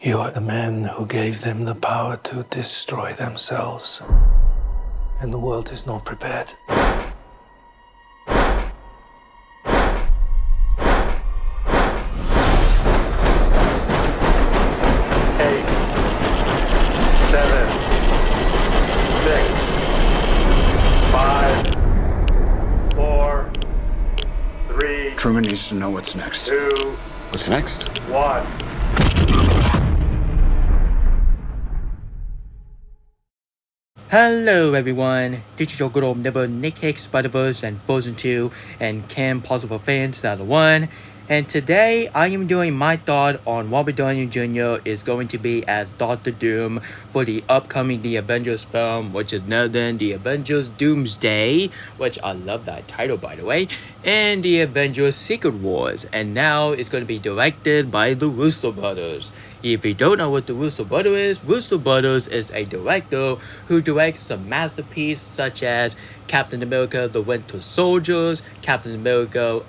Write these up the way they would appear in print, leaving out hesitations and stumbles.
You are the man who gave them the power to destroy themselves. And the world is not prepared. 8, 7, 6, 5, 4, 3, Truman needs to know what's next. 2, What's next? 1. Hello everyone, this is your good old neighbor Nick Hicks, Spider-Verse and Frozen 2 and Cam Possible Fans that are one. And today I am doing my thought on Robert Downey Jr. is going to be as Doctor Doom for the upcoming The Avengers film, which is none other than The Avengers Doomsday, which I love that title by the way, and The Avengers Secret Wars, and now it's going to be directed by the Russo brothers. If you don't know what the Russo Brothers is a director who directs some masterpieces such as Captain America: The Winter Soldier, Captain America: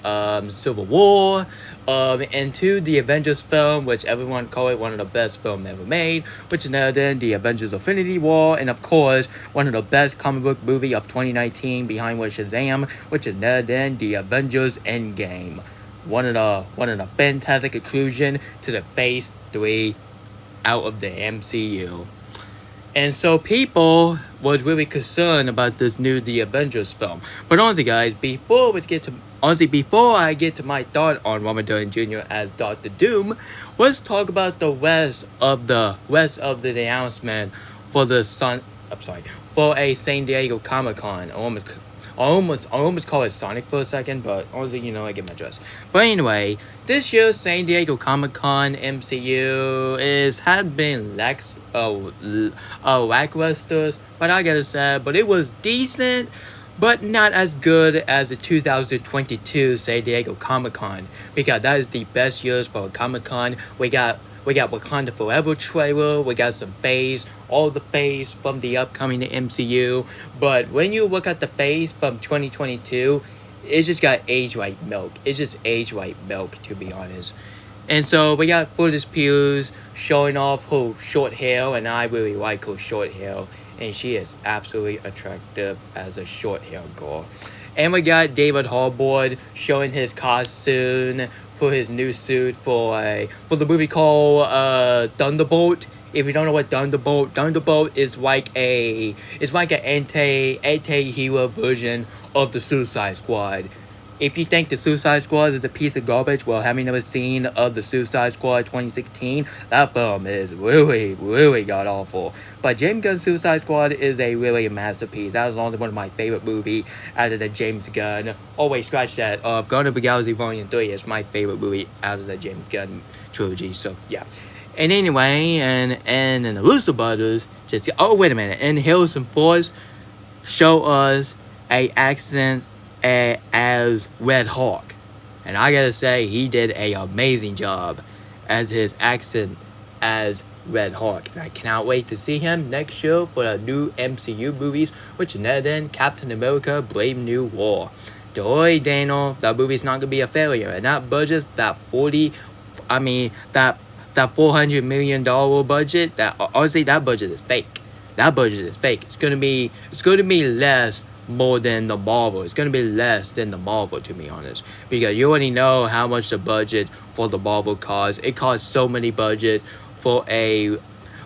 Civil War, and to the Avengers film, which everyone call it one of the best films ever made, which is none other than the Avengers Infinity War, and of course one of the best comic book movie of 2019 behind which Shazam, which is none other than the Avengers Endgame. One of the fantastic inclusion to the Phase 3 out of the MCU. And so people was really concerned about this new The Avengers film. But honestly guys, before I get to my thought on Robert Downey Jr. as Doctor Doom, let's talk about the rest of the announcement for for a San Diego Comic-Con. I almost call it Sonic for a second, but honestly, I get my dress. But anyway, this year's San Diego Comic-Con MCU had been lackluster, but I gotta say, but it was decent, but not as good as the 2022 San Diego Comic-Con, because that is the best years for a Comic-Con. We got Wakanda Forever trailer, we got all the phase from the upcoming MCU, but when you look at the phase from 2022, it's just got age-right milk. It's just age-right milk, to be honest. And so we got Florida Spears showing off her short hair, and I really like her short hair, and she is absolutely attractive as a short hair girl. And we got David Harbour showing his costume for his new suit for the movie called Thunderbolt. If you don't know what Thunderbolt is like an anti-hero version of the Suicide Squad. If you think the Suicide Squad is a piece of garbage, well, having never seen of the Suicide Squad 2016, that film is really, really god-awful. But James Gunn's Suicide Squad is a really masterpiece. That was only one of my favorite movies out of the James Gunn. Oh wait, scratch that. Guardians of the Galaxy Volume 3 is my favorite movie out of the James Gunn trilogy, so yeah. And anyway, and the Russo brothers and Harrison Ford show us a accent as Red Hawk, and I gotta say he did an amazing job as his accent as Red Hawk, and I cannot wait to see him next year for the new MCU movies, which is none other than Captain America: Brave New World. Don't worry, Daniel, that movie's not gonna be a failure, and that budget, that $400 million budget, that honestly, that budget is fake. That budget is fake. It's gonna be less more than the Marvel. It's gonna be less than the Marvel, to be honest, because you already know how much the budget for the Marvel costs. It costs so many budgets for a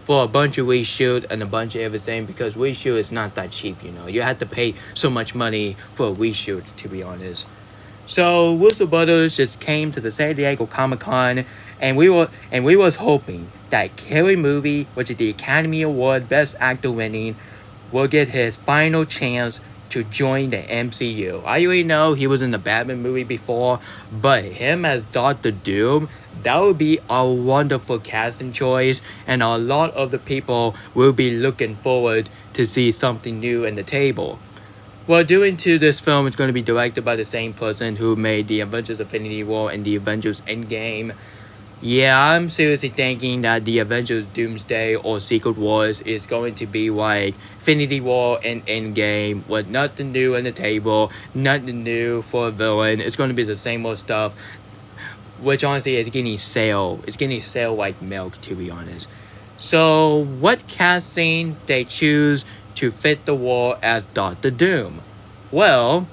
bunch of reshoot and a bunch of everything, because reshoot is not that cheap. You have to pay so much money for a reshoot, to be honest. So Russo Brothers just came to the San Diego Comic-Con, and we was hoping that Kelly Movie, which is the Academy Award Best Actor winning, will get his final chance to join the MCU. I already know he was in the Batman movie before, but him as Doctor Doom, that would be a wonderful casting choice, and a lot of the people will be looking forward to see something new in the table. Well, due into this film, it's going to be directed by the same person who made the Avengers Infinity War and the Avengers Endgame. Yeah, I'm seriously thinking that the Avengers Doomsday or Secret Wars is going to be like Infinity War and Endgame, with nothing new on the table, nothing new for a villain. It's going to be the same old stuff. which honestly is getting stale. It's getting stale like milk, to be honest. So, what casting they choose to fit the role as Doctor Doom? Well,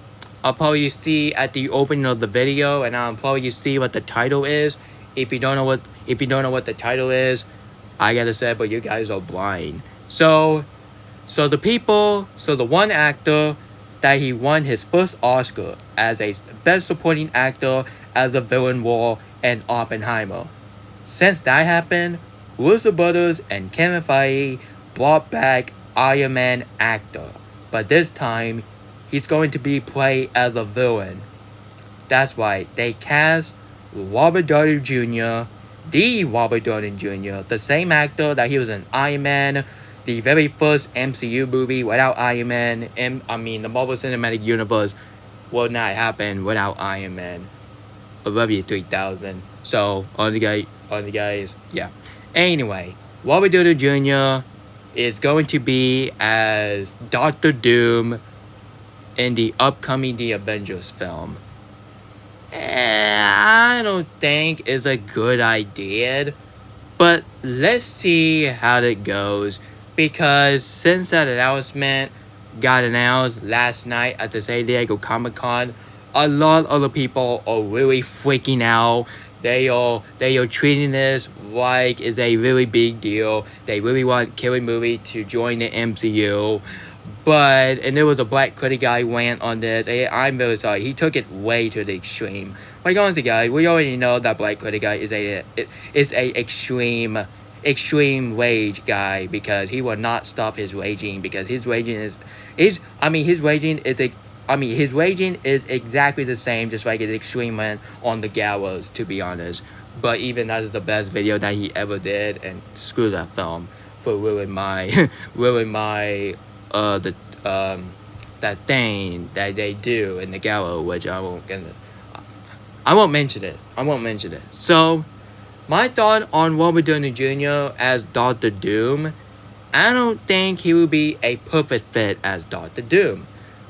I'll probably see at the opening of the video, and I'll probably see what the title is. If you don't know what the title is, I gotta say, but you guys are blind. So the one actor that he won his first Oscar as a Best Supporting Actor as a villain role in Oppenheimer. Since that happened, Russo Brothers and Kevin Feige brought back Iron Man actor, but this time he's going to be played as a villain. That's right, they cast Robert Downey Jr., the Robert Downey Jr., the same actor that he was in Iron Man, the very first MCU movie without Iron Man. The Marvel Cinematic Universe will not happen without Iron Man. I love you 3000. So, on the guys, yeah. Anyway, Robert Downey Jr. is going to be as Doctor Doom in the upcoming The Avengers film. I don't think it's a good idea, but let's see how it goes, because since that announcement got announced last night at the San Diego Comic-Con, a lot of other people are really freaking out. They are treating this like it's a really big deal. They really want Killing Movie to join the MCU. And there was a Black critic guy went on this. I'm very sorry. He took it way to the extreme. Like, honestly, guys, we already know that Black critic guy is a extreme rage guy, because he will not stop his raging, because his raging is exactly the same, just like his extreme man on the gallows, to be honest. But even that is the best video that he ever did, and screw that film for ruining my that thing that they do in the gallows, which I won't mention it. So, my thought on Robert Downey Jr. as Doctor Doom, I don't think he will be a perfect fit as Doctor Doom.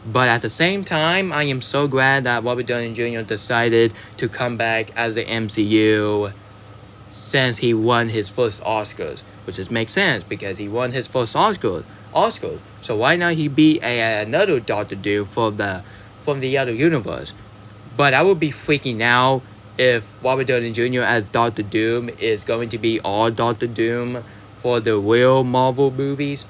But at the same time, I am so glad that Robert Downey Jr. decided to come back as the MCU, since he won his first Oscars, which just makes sense because he won his first Oscars. So why not he be another Doctor Doom from the other universe? But I would be freaking out if Robert Downey Jr. as Doctor Doom is going to be all Doctor Doom for the real Marvel movies.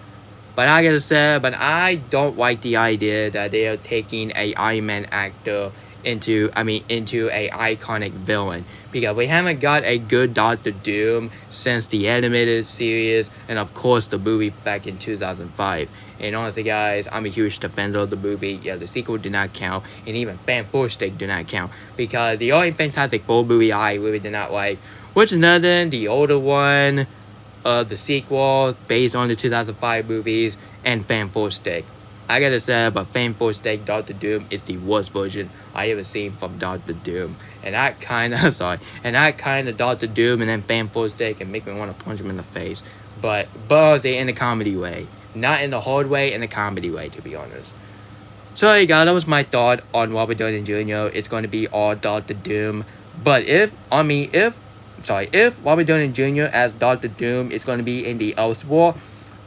But I gotta say, I don't like the idea that they are taking a Iron Man actor into a iconic villain, because we haven't got a good Doctor Doom since the animated series and of course the movie back in 2005. And honestly, guys, I'm a huge defender of the movie. Yeah, the sequel did not count, and even Fan4stick did not count, because the only Fantastic Four movie I really did not like, which is none than the older one, the sequel based on the 2005 movies, and Fan4stick. I gotta say, but Fan4stick Doctor Doom is the worst version I ever seen from Doctor Doom. And that kind of Doctor Doom and then Fan4stick can make me want to punch him in the face. But honestly, in a comedy way. Not in the hard way, in a comedy way, to be honest. So, hey guys, that was my thought on Robert Downey Jr. It's going to be all Doctor Doom. But if Robert Downey Jr. as Doctor Doom is going to be in the Elseworld,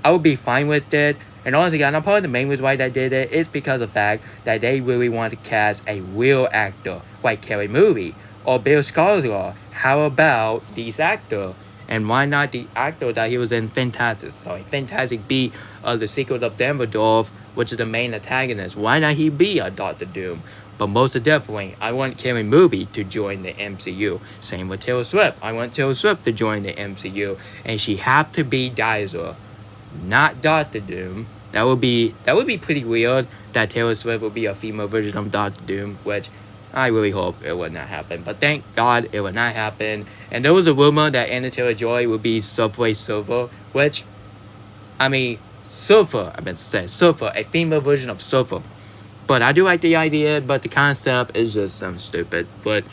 I would be fine with it. And honestly, guys, probably the main reason why they did it is because of the fact that they really want to cast a real actor like Kelly Movie or Bill Skarsgård. How about this actor? And why not the actor that he was in Fantastic Beasts, The Secret of Dumbledore, which is the main antagonist? Why not he be a Doctor Doom? But most definitely, I want Kelly Movie to join the MCU. Same with Taylor Swift. I want Taylor Swift to join the MCU, and she have to be Dazzler, not Doctor Doom. That would be pretty weird that Taylor Swift will be a female version of Doctor Doom, which I really hope it would not happen. But thank God it would not happen. And there was a rumor that Anya Taylor-Joy would be Subway Surfer, which, Surfer, a female version of Surfer. But I do like the idea, but the concept is just stupid. But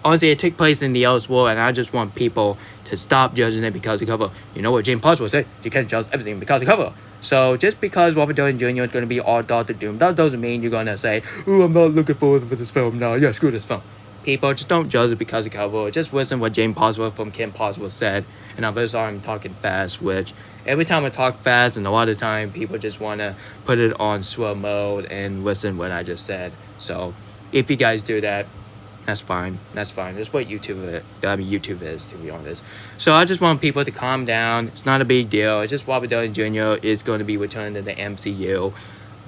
honestly, it took place in the Elseworld, and I just want people to stop judging it because of the cover. You know what James Possible said? You can't judge everything because of the cover. So just because Robert Downey Jr. is going to be all Doctor Doom, that doesn't mean you're going to say, "Oh, I'm not looking forward for this film now. Yeah, screw this film." People, just don't judge it because of cover. Just listen what James Boswell from Kim Possible said. And I'm very sorry I'm talking fast, which every time I talk fast, and a lot of the time people just want to put it on slow mode and listen what I just said. So if you guys do that, that's fine. That's fine. That's what YouTube is, to be honest. So I just want people to calm down. It's not a big deal. It's just Robert Downey Jr. is going to be returned to the MCU.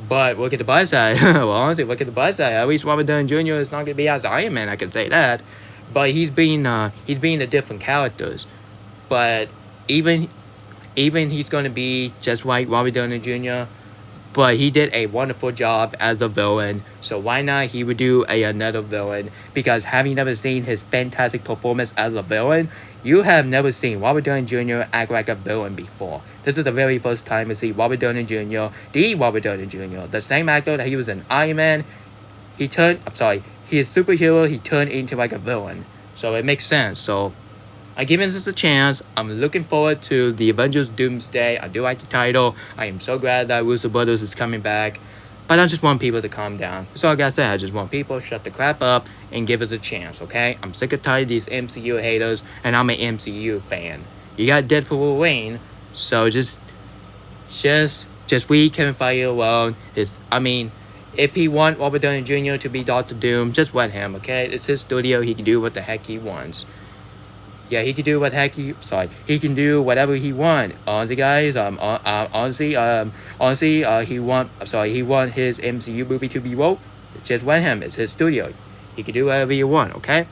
But look at the bright side. Well, honestly, look at the bright side. At least Robert Downey Jr. is not going to be as Iron Man. I can say that. But he's being the different characters. But even he's going to be just like Robert Downey Jr., but he did a wonderful job as a villain. So why not he would do another villain? Because having never seen his fantastic performance as a villain, you have never seen Robert Downey Jr. act like a villain before. This is the very first time to see Robert Downey Jr., the same actor that he was in Iron Man. He is superhero, he turned into like a villain. So it makes sense. So I'm giving this a chance. I'm looking forward to the Avengers Doomsday. I do like the title. I am so glad that Russo Brothers is coming back. But I just want people to calm down. That's all I gotta say. I just want people to shut the crap up and give us a chance, okay? I'm sick and tired of these MCU haters, and I'm an MCU fan. You got Deadpool Wolverine, so just leave Kevin Feige alone. If he wants Robert Downey Jr. to be Doctor Doom, just let him, okay? It's his studio. He can do what the heck he wants. Yeah, he can do what heck he can do whatever he want. Honestly, guys, he want his MCU movie to be woke. Just let him. It's his studio. He can do whatever you want. Okay.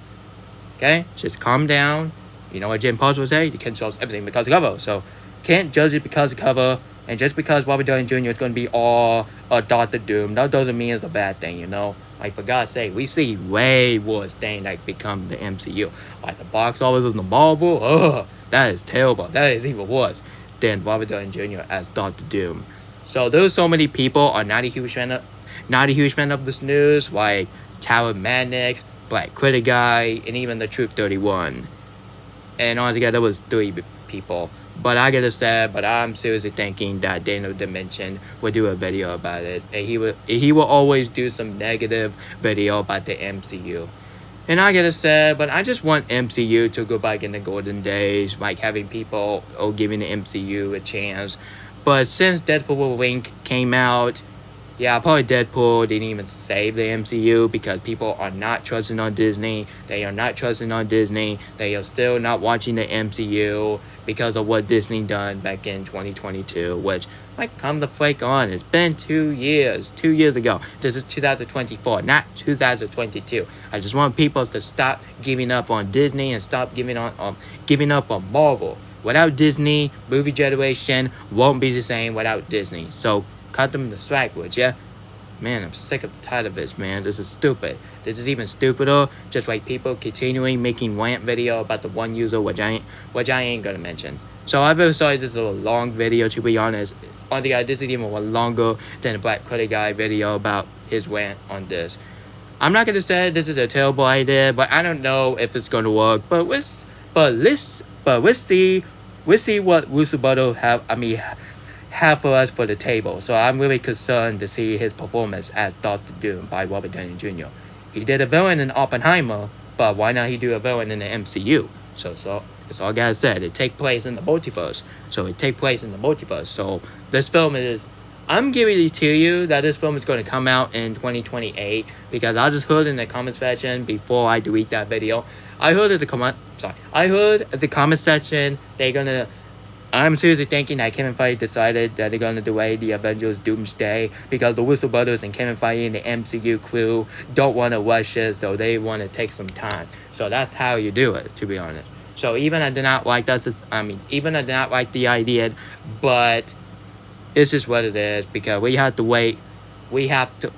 Just calm down. You know what Jim Paul would say? You can't judge everything because of cover. So can't judge it because of cover. And just because Robert Downey Jr. is going to be all Doctor Doom, that doesn't mean it's a bad thing. You know. Like, for God's sake, we see way worse things that become the MCU. Like the box office in the Marvel. Ugh, that is terrible. That is even worse than Robert Downey Jr. as Doctor Doom. So there's so many people are not a huge fan of this news, like Tower Madnix, Black Critic Guy, and even the Truth 31. And honestly, there was 3 people. But I gotta say, I'm seriously thinking that Daniel Dimension will do a video about it, and he will always do some negative video about the MCU. And I gotta say, but I just want MCU to go back in the golden days, like having people giving the MCU a chance. But since Deadpool Wolverine came out, yeah, probably Deadpool didn't even save the MCU because people are not trusting on Disney. They are not trusting on Disney. They are still not watching the MCU because of what Disney done back in 2022, which, like, come the flake on. It's been 2 years. 2 years ago. This is 2024, not 2022. I just want people to stop giving up on Disney and stop giving up on Marvel. Without Disney, movie generation won't be the same without Disney. So cut them the slack, would ya? Man, I'm sick of the tired of this, man. This is stupid. This is even stupider. Just like people continuing making rant video about the one user, which I ain't gonna mention. So I'm very sorry this is a long video, to be honest. On the guy, this is even longer than the Black Critic Guy video about his rant on this. I'm not gonna say this is a terrible idea, but I don't know if it's gonna work. But let's see what Russo Brothers have for us for the table. So I'm really concerned to see his performance as Doctor Doom by Robert Downey Jr. He did a villain in Oppenheimer, but why not he do a villain in the MCU? So that's all I gotta say. It take place in the multiverse. So this film is, I'm giving it to you that this film is going to come out in 2028 because I just heard in the comment section before I delete that video. I heard at the comment section I'm seriously thinking that Kevin Feige decided that they're going to delay the Avengers Doomsday because the Russo Brothers and Kevin Feige and the MCU crew don't want to rush it, so they want to take some time. So that's how you do it, to be honest. So even I did not like the idea, but it's just what it is because we have to wait. We have to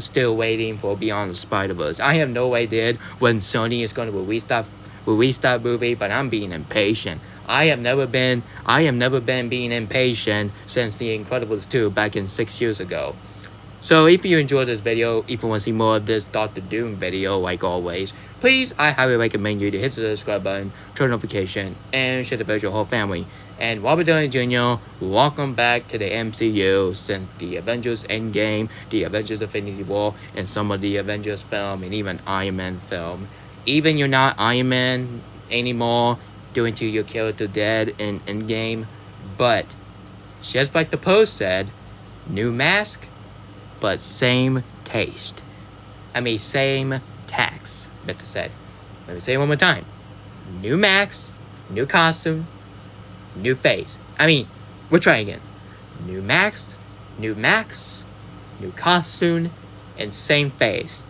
still waiting for Beyond the Spider-Verse. I have no idea when Sony is going to release that movie, but I'm being impatient. I have never been being impatient since The Incredibles 2 back in 6 years ago. So if you enjoyed this video, if you want to see more of this Doctor Doom video, like always, please, I highly recommend you to hit the subscribe button, turn notification, and share the video with your whole family. And Robert Downey Jr., welcome back to the MCU since the Avengers Endgame, the Avengers Infinity War, and some of the Avengers film, and even Iron Man film. Even you're not Iron Man anymore, due to your character dead in Endgame, but just like the post said, new mask, but same taste. Same tax, better said. Let me say it one more time. New mask, new costume, new face. We'll try again. New mask, new costume, and same face.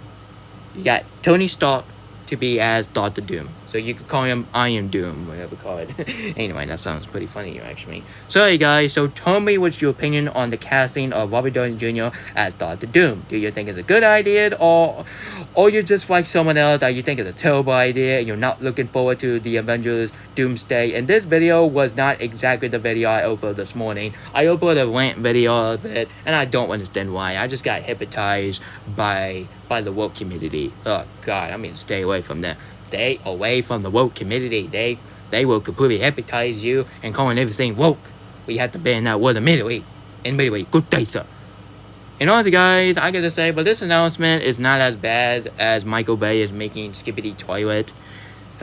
You got Tony Stark to be as Dr. Doom. So you could call him Iron Doom, whatever you call it. Anyway, that sounds pretty funny, actually. So, hey guys, so tell me what's your opinion on the casting of Robert Downey Jr. as Dr. Doom. Do you think it's a good idea, or you're just like someone else that you think is a terrible idea, and you're not looking forward to the Avengers Doomsday? And this video was not exactly the video I uploaded this morning. I uploaded a rant video of it, and I don't understand why. I just got hypnotized by the woke community. Oh God, stay away from them. Stay away from the woke community. They will completely hypnotize you and calling everything woke. We have to ban that word immediately. Good day, sir. And honestly, guys, I gotta say, but this announcement is not as bad as Michael Bay is making Skibbity Toilet.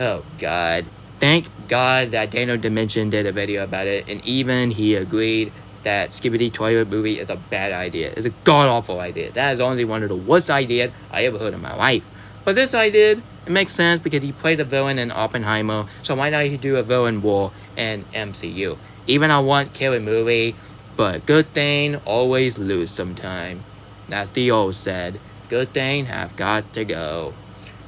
Oh God. Thank God that Daniel Dimension did a video about it, and even he agreed that Skibbity Toilet movie is a bad idea. It's a god-awful idea. That is honestly one of the worst ideas I ever heard in my life. But this idea, it makes sense because he played a villain in Oppenheimer, so why not he do a villain war in MCU? Even I want kill a movie, but good thing always lose sometime. That's the old said. Good thing have got to go.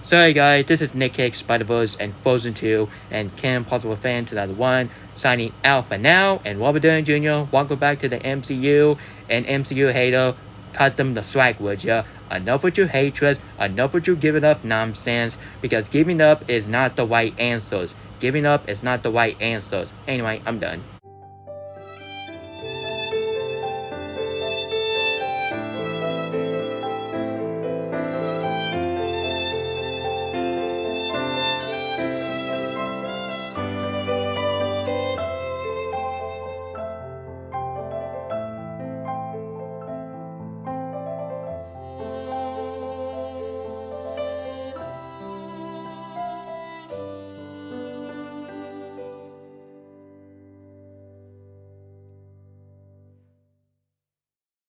Sorry guys, this is Nick Cage, Spider-Verse, and Frozen 2, and Kim Possible Fan 2001, signing out for now, and Robert Downey Jr., welcome back to the MCU, and MCU hater, cut them the slack, would ya? Enough with your hatred, enough with you giving up nonsense, because giving up is not the right answers. Giving up is not the right answers. Anyway, I'm done.